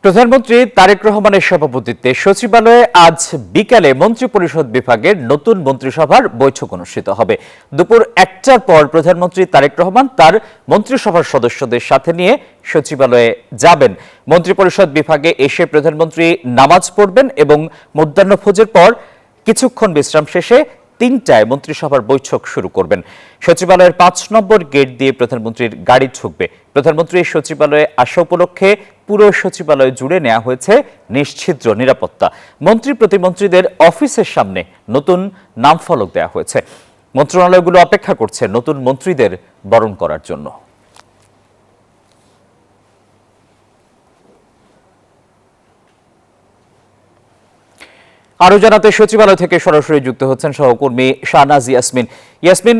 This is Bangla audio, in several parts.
প্রধানমন্ত্রী তারেক রহমানের সভাপতিত্বে সচিবালয়ে আজ বিকালে মন্ত্রিপরিষদ বিভাগের নতুন মন্ত্রিসভার বৈঠক অনুষ্ঠিত হবে। দুপুর ১টার পর প্রধানমন্ত্রী তারেক রহমান তার মন্ত্রিসভার সদস্যদের সাথে নিয়ে সচিবালয়ে যাবেন। মন্ত্রিপরিষদ বিভাগে এসে প্রধানমন্ত্রী নামাজ পড়বেন এবং মধ্যাহ্নভোজের পর কিছুক্ষণ বিশ্রাম শেষে ৩টায় মন্ত্রিসভার বৈঠক শুরু করবেন। সচিবালয়ের ৫ নম্বর গেট দিয়ে প্রধানমন্ত্রীর গাড়ি ঢুকবে। প্রধানমন্ত্রী সচিবালয়ে আসা উপলক্ষে পুরো সচিবালয় জুড়ে নেওয়া হয়েছে নিশ্ছিদ্র নিরাপত্তা। মন্ত্রী প্রতিমন্ত্রীদের অফিসের সামনে নতুন নামফলক দেওয়া হয়েছে। মন্ত্রণালয়গুলো অপেক্ষা করছে নতুন মন্ত্রীদের বরণ করার জন্য। আরো জানাতে সচিবালয় থেকে সরাসরি যুক্ত হচ্ছেন সহকর্মী শাহনাজ ইয়াসমিন। ইয়াসমিন,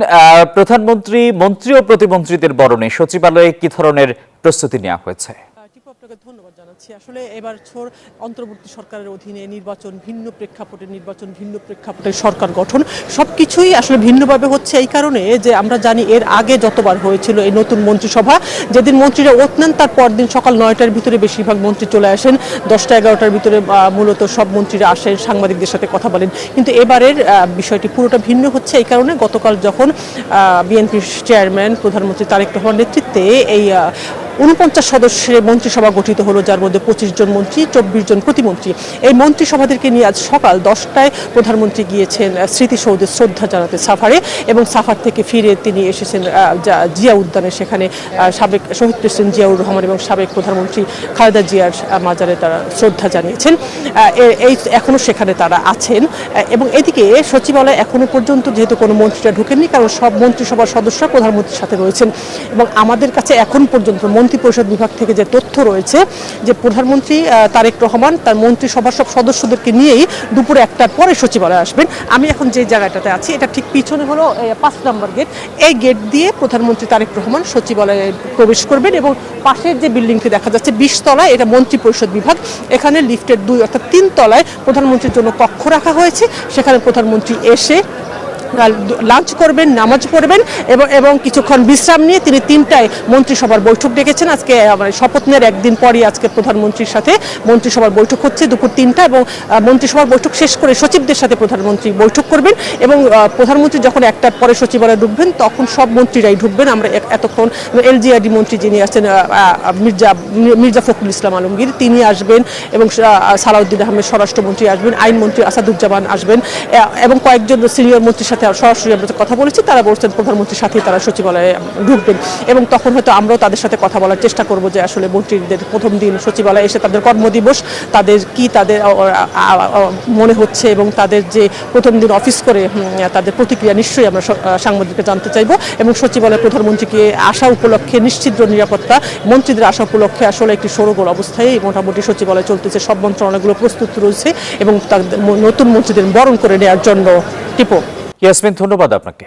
প্রধানমন্ত্রী, মন্ত্রী ও প্রতিমন্ত্রীদের বরণে সচিবালয়ে কি ধরনের প্রস্তুতি নেওয়া হয়েছে? আপনাকে ধন্যবাদ জানাচ্ছি। আসলে এবার অন্তর্বর্তী সরকারের অধীনে নির্বাচন ভিন্ন প্রেক্ষাপটে সরকার গঠন সবকিছুই আসলে ভিন্নভাবে হচ্ছে। এই কারণে যে আমরা জানি এর আগে যতবার হয়েছিল এই নতুন মন্ত্রিসভা, যেদিন মন্ত্রীরা ওত নেন তার পরদিন সকাল ৯টার ভিতরে বেশিরভাগ মন্ত্রী চলে আসেন, ১০টা ১১টার ভিতরে মূলত সব মন্ত্রীরা আসেন, সাংবাদিকদের সাথে কথা বলেন। কিন্তু এবারের বিষয়টি পুরোটা ভিন্ন হচ্ছে। এই কারণে গতকাল যখন বিএনপির চেয়ারম্যান প্রধানমন্ত্রী তারেক রহমানের নেতৃত্বে এই ৪৯ সদস্যের মন্ত্রিসভা গঠিত হলো, যার মধ্যে ২৫ জন মন্ত্রী, ২৪ জন প্রতিমন্ত্রী। এই মন্ত্রিসভাদেরকে নিয়ে আজ সকাল ১০টায় প্রধানমন্ত্রী গিয়েছেন স্মৃতিসৌধে শ্রদ্ধা জানাতে সাফারে, এবং সাফার থেকে ফিরে তিনি এসেছেন জিয়া উদ্যানে। সেখানে সাবেক শহীদ প্রেসিডেন্ট জিয়াউর রহমান এবং সাবেক প্রধানমন্ত্রী খালেদা জিয়ার মাজারে তারা শ্রদ্ধা জানিয়েছেন। এখনো সেখানে তারা আছেন। এবং এদিকে সচিবালয়ে এখনো পর্যন্ত যেহেতু কোনো মন্ত্রীরা ঢুকেননি, কারণ সব মন্ত্রিসভার সদস্যরা প্রধানমন্ত্রীর সাথে রয়েছেন। এবং আমাদের কাছে এখন পর্যন্ত মন্ত্রিপরিষদ বিভাগ থেকে যে তথ্য রয়েছে যে প্রধানমন্ত্রী তারেক রহমান তার মন্ত্রিসভার সব সদস্যদেরকে নিয়েই দুপুর ১টার পরে সচিবালয়ে আসবেন। আমি এখন যে জায়গাটাতে আছি এটা ঠিক পিছনে হলো ৫ নম্বর গেট। এই গেট দিয়ে প্রধানমন্ত্রী তারেক রহমান সচিবালয়ে প্রবেশ করবেন এবং পাশের যে বিল্ডিংটি দেখা যাচ্ছে ২০ তলায়, এটা মন্ত্রিপরিষদ বিভাগ। এখানে লিফটের ২ অর্থাৎ ৩ তলায় প্রধানমন্ত্রীর জন্য কক্ষ রাখা হয়েছে। সেখানে প্রধানমন্ত্রী এসে লাঞ্চ করবেন, নামাজ পড়বেন এবং কিছুক্ষণ বিশ্রাম নিয়ে তিনি ৩টায় মন্ত্রিসভার বৈঠক ডেকেছেন। আজকে শপথ নেওয়ার একদিন পরই আজকে প্রধানমন্ত্রীর সাথে মন্ত্রিসভার বৈঠক হচ্ছে দুপুর ৩টা, এবং মন্ত্রিসভার বৈঠক শেষ করে সচিবদের সাথে প্রধানমন্ত্রী বৈঠক করবেন। এবং প্রধানমন্ত্রী যখন ১টার পরে সচিবালয়ে ঢুকবেন তখন সব মন্ত্রীরাই ঢুকবেন। আমরা এতক্ষণ এলজিআরডি মন্ত্রী যিনি আছেন মির্জা ফখরুল ইসলাম আলমগীর, তিনি আসবেন, এবং সালাউদ্দিন আহমেদ স্বরাষ্ট্রমন্ত্রী আসবেন, আইনমন্ত্রী আসাদুজ্জামান আসবেন, এবং কয়েকজন সিনিয়র মন্ত্রীর সাথে সরাসরি আমরা কথা বলেছি। তারা বলছেন প্রধানমন্ত্রীর সাথে তারা সচিবালয়ে ঢুকবেন, এবং তখন হয়তো আমরাও তাদের সাথে কথা বলার চেষ্টা করব যে আসলে মন্ত্রীদের প্রথম দিন সচিবালয়ে এসে তাদের কর্মদিবস, তাদের মনে হচ্ছে, এবং তাদের যে প্রথম দিন অফিস করে তাদের প্রতিক্রিয়া নিশ্চয়ই আমরা সাংবাদিককে জানতে চাইব। এবং সচিবালয়ে প্রধানমন্ত্রীকে আসা উপলক্ষে নিশ্চিদ্র নিরাপত্তা, মন্ত্রীদের আসা উপলক্ষে আসলে একটি সরগোল অবস্থায় মোটামুটি সচিবালয় চলতেছে। সব মন্ত্রণালয়গুলো প্রস্তুত রয়েছে এবং নতুন মন্ত্রীদের বরণ করে নেওয়ার জন্য। টিপো। ইয়াসমিন, ধন্যবাদ আপনাকে।